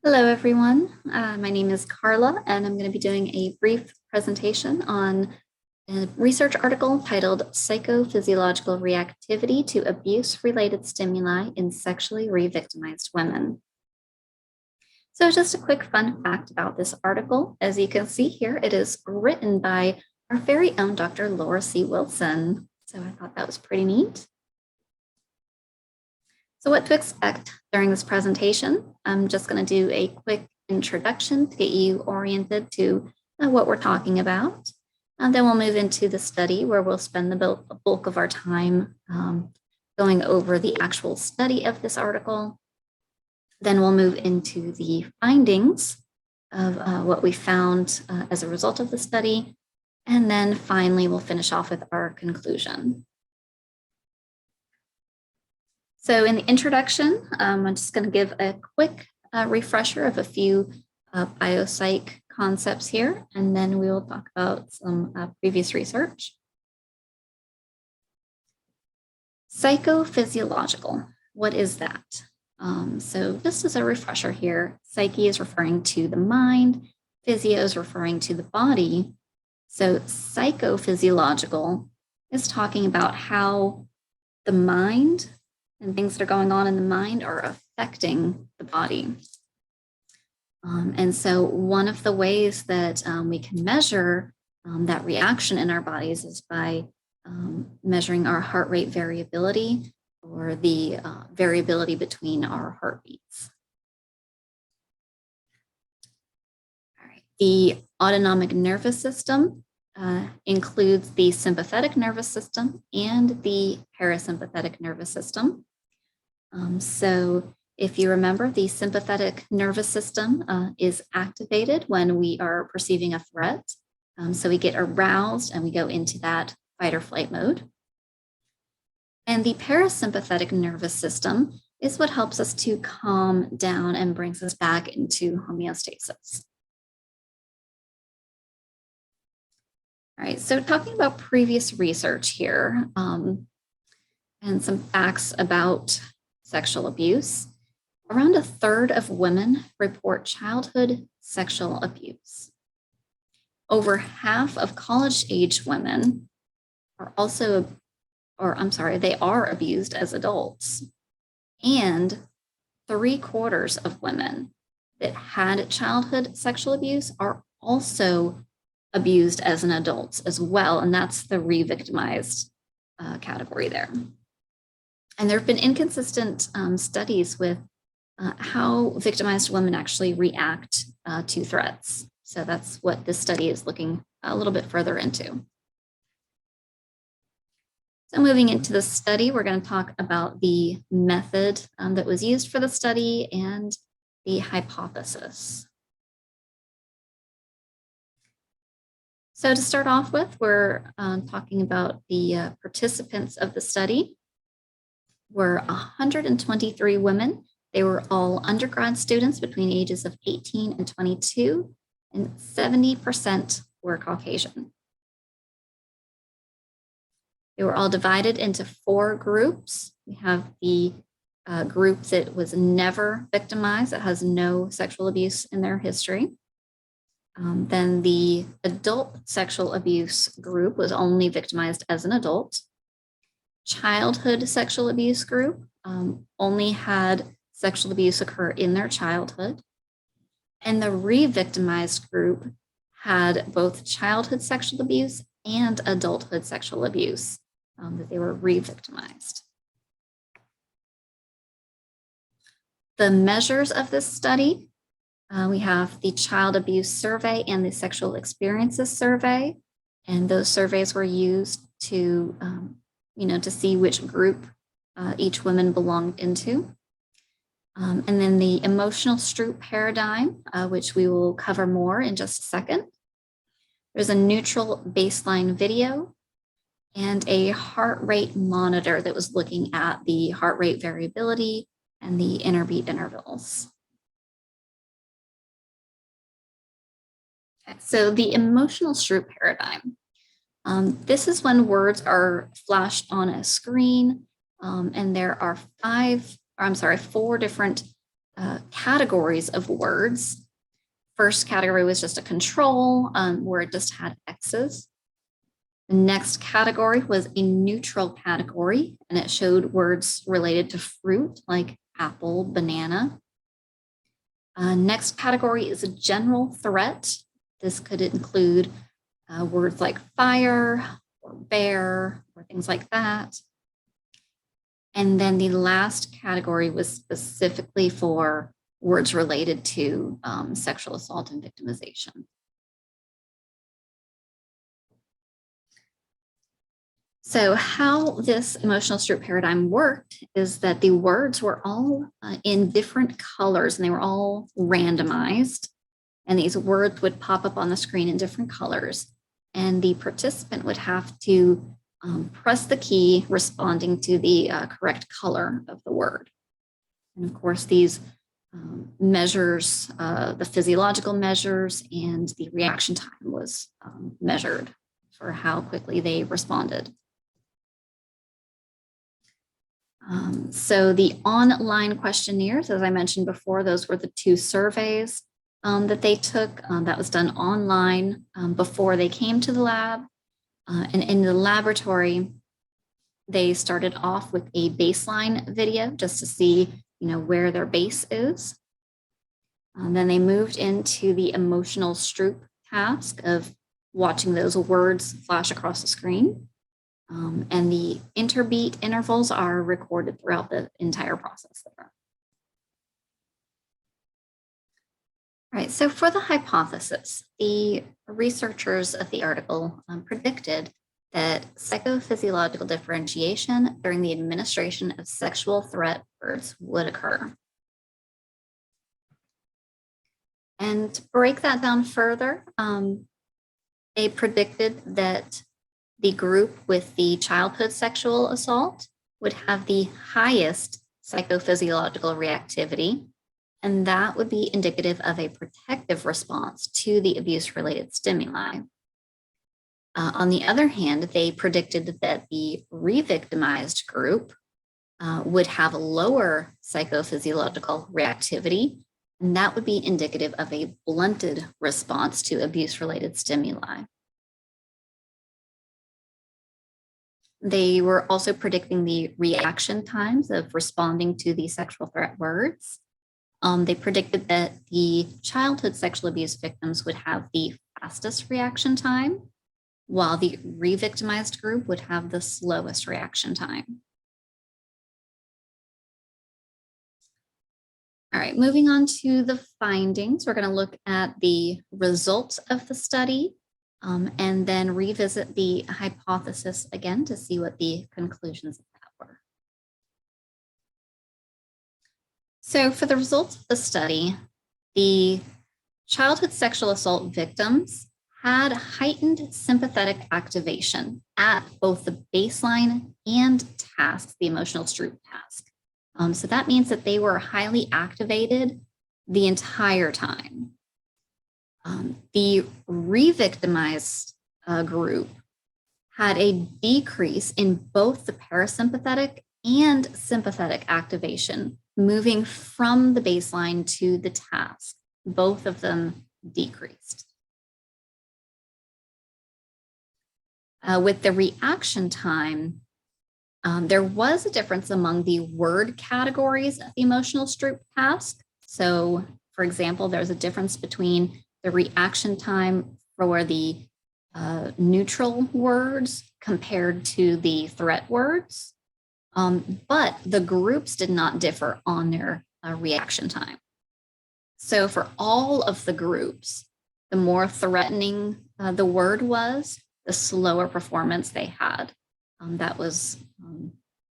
Hello, everyone. My name is Carla, and I'm going to be doing a brief presentation on a research article titled Psychophysiological Reactivity to Abuse-Related Stimuli in Sexually Revictimized Women. So just a quick fun fact about this article. As you can see here, it is written by our very own Dr. Laura C. Wilson. So I thought that was pretty neat. So what to expect during this presentation? I'm just going to do a quick introduction to get you oriented to what we're talking about. And then we'll move into the study where we'll spend the bulk of our time going over the actual study of this article. Then we'll move into the findings of what we found as a result of the study. And then finally, we'll finish off with our conclusion. So in the introduction, I'm just going to give a quick refresher of a few biopsych concepts here, and then we will talk about some previous research. Psychophysiological, what is that? So just as a refresher here, psyche is referring to the mind, physio is referring to the body. So psychophysiological is talking about how the mind and things that are going on in the mind are affecting the body. And so one of the ways that we can measure that reaction in our bodies is by measuring our heart rate variability or the variability between our heartbeats. All right. The autonomic nervous system includes the sympathetic nervous system and the parasympathetic nervous system. So if you remember, the sympathetic nervous system is activated when we are perceiving a threat. So we get aroused and we go into that fight or flight mode. And the parasympathetic nervous system is what helps us to calm down and brings us back into homeostasis. All right, so talking about previous research here and some facts about sexual abuse, around a third of women report childhood sexual abuse. Over half of college-age women are they are abused as adults. And 3/4 of women that had childhood sexual abuse are also abused as an adult as well. And that's the revictimized category there. And there have been inconsistent studies with how victimized women actually react to threats. So that's what this study is looking a little bit further into. So moving into the study, we're going to talk about the method that was used for the study and the hypothesis. So to start off with, we're talking about the participants of the study. Were 123 women. They were all undergrad students between ages of 18 and 22, and 70% were Caucasian. They were all divided into 4 groups. We have the group that was never victimized, that has no sexual abuse in their history. Then the adult sexual abuse group was only victimized as an adult. Childhood sexual abuse group only had sexual abuse occur in their childhood. And the re-victimized group had both childhood sexual abuse and adulthood sexual abuse, that they were re-victimized. The measures of this study, we have the Child Abuse Survey and the Sexual Experiences Survey. And those surveys were used to to see which group each woman belonged into. And then the emotional Stroop paradigm, which we will cover more in just a second. There's a neutral baseline video and a heart rate monitor that was looking at the heart rate variability and the interbeat intervals. Okay, so the emotional Stroop paradigm. This is when words are flashed on a screen, and there are 4 different categories of words. First category was just a control where it just had X's. The next category was a neutral category, and it showed words related to fruit like apple, banana. Next category is a general threat. This could include words like fire or bear or things like that. And then the last category was specifically for words related to sexual assault and victimization. So how this emotional strip paradigm worked is that the words were all in different colors and they were all randomized. And these words would pop up on the screen in different colors. And the participant would have to press the key responding to the correct color of the word. And of course, these measures, the physiological measures and the reaction time was measured for how quickly they responded. So the online questionnaires, as I mentioned before, those were the 2 surveys that they took. That was done online before they came to the lab. And in the laboratory, they started off with a baseline video just to see, where their base is. Then they moved into the emotional Stroop task of watching those words flash across the screen. And the interbeat intervals are recorded throughout the entire process there. All right, so for the hypothesis, the researchers of the article predicted that psychophysiological differentiation during the administration of sexual threat words would occur. And to break that down further, they predicted that the group with the childhood sexual assault would have the highest psychophysiological reactivity, and that would be indicative of a protective response to the abuse-related stimuli. On the other hand, they predicted that the revictimized group would have a lower psychophysiological reactivity, and that would be indicative of a blunted response to abuse-related stimuli. They were also predicting the reaction times of responding to the sexual threat words. They predicted that the childhood sexual abuse victims would have the fastest reaction time, while the revictimized group would have the slowest reaction time. All right, moving on to the findings, we're going to look at the results of the study and then revisit the hypothesis again to see what the conclusions of that were. So for the results of the study, the childhood sexual assault victims had heightened sympathetic activation at both the baseline and task, the emotional Stroop task. So that means that they were highly activated the entire time. The revictimized group had a decrease in both the parasympathetic and sympathetic activation, moving from the baseline to the task. Both of them decreased. With the reaction time, there was a difference among the word categories of the emotional Stroop task. So, for example, there's a difference between the reaction time for the neutral words compared to the threat words, but the groups did not differ on their reaction time. So for all of the groups, the more threatening the word was, the slower performance they had. That was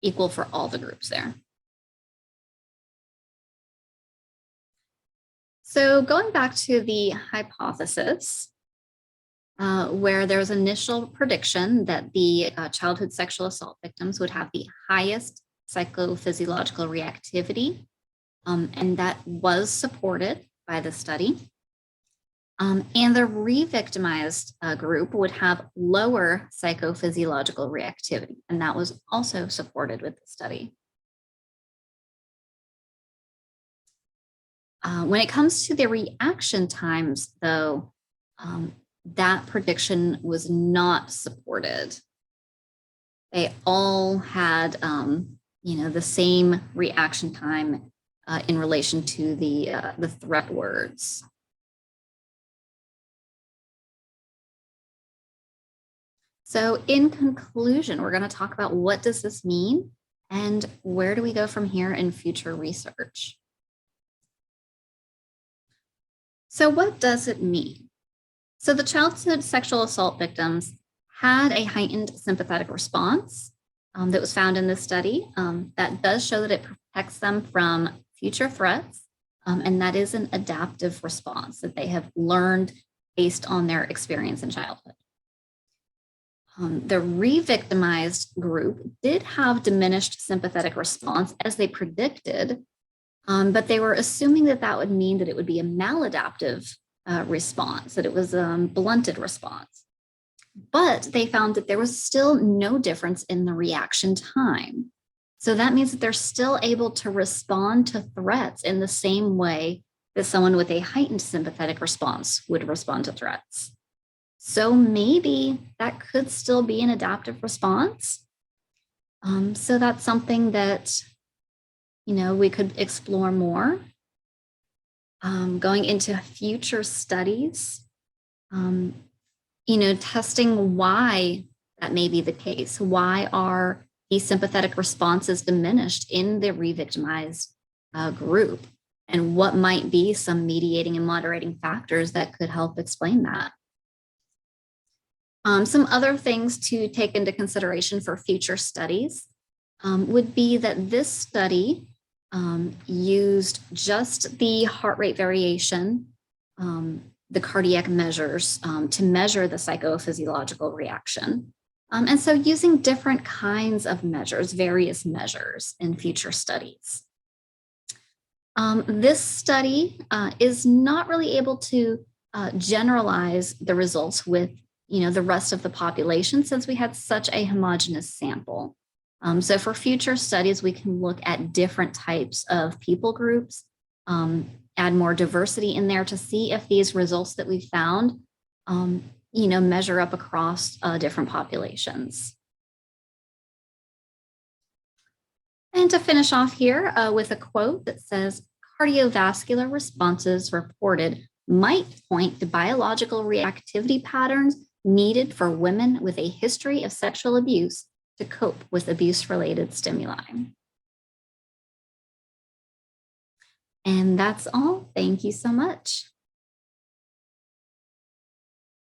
equal for all the groups there. So going back to the hypothesis, where there was initial prediction that the childhood sexual assault victims would have the highest psychophysiological reactivity, and that was supported by the study. And the revictimized group would have lower psychophysiological reactivity, and that was also supported with the study. When it comes to the reaction times, though, that prediction was not supported. They all had, the same reaction time in relation to the threat words. So in conclusion, we're going to talk about what does this mean and where do we go from here in future research. So what does it mean? So the childhood sexual assault victims had a heightened sympathetic response that was found in this study. That does show that it protects them from future threats, and that is an adaptive response that they have learned based on their experience in childhood. The revictimized group did have diminished sympathetic response as they predicted, but they were assuming that that would mean that it would be a maladaptive response, that it was a blunted response. But they found that there was still no difference in the reaction time. So that means that they're still able to respond to threats in the same way that someone with a heightened sympathetic response would respond to threats. So maybe that could still be an adaptive response. So that's something that, we could explore more. Going into future studies, testing why that may be the case. Why are these sympathetic responses diminished in the re-victimized group? And what might be some mediating and moderating factors that could help explain that? Some other things to take into consideration for future studies would be that this study used just the heart rate variation, the cardiac measures to measure the psychophysiological reaction. And so using different kinds of measures, various measures in future studies. This study is not really able to generalize the results with the rest of the population since we had such a homogeneous sample. So for future studies, we can look at different types of people groups, add more diversity in there to see if these results that we found, measure up across different populations. And to finish off here with a quote that says, cardiovascular responses reported might point to biological reactivity patterns needed for women with a history of sexual abuse to cope with abuse-related stimuli. And that's all. Thank you so much.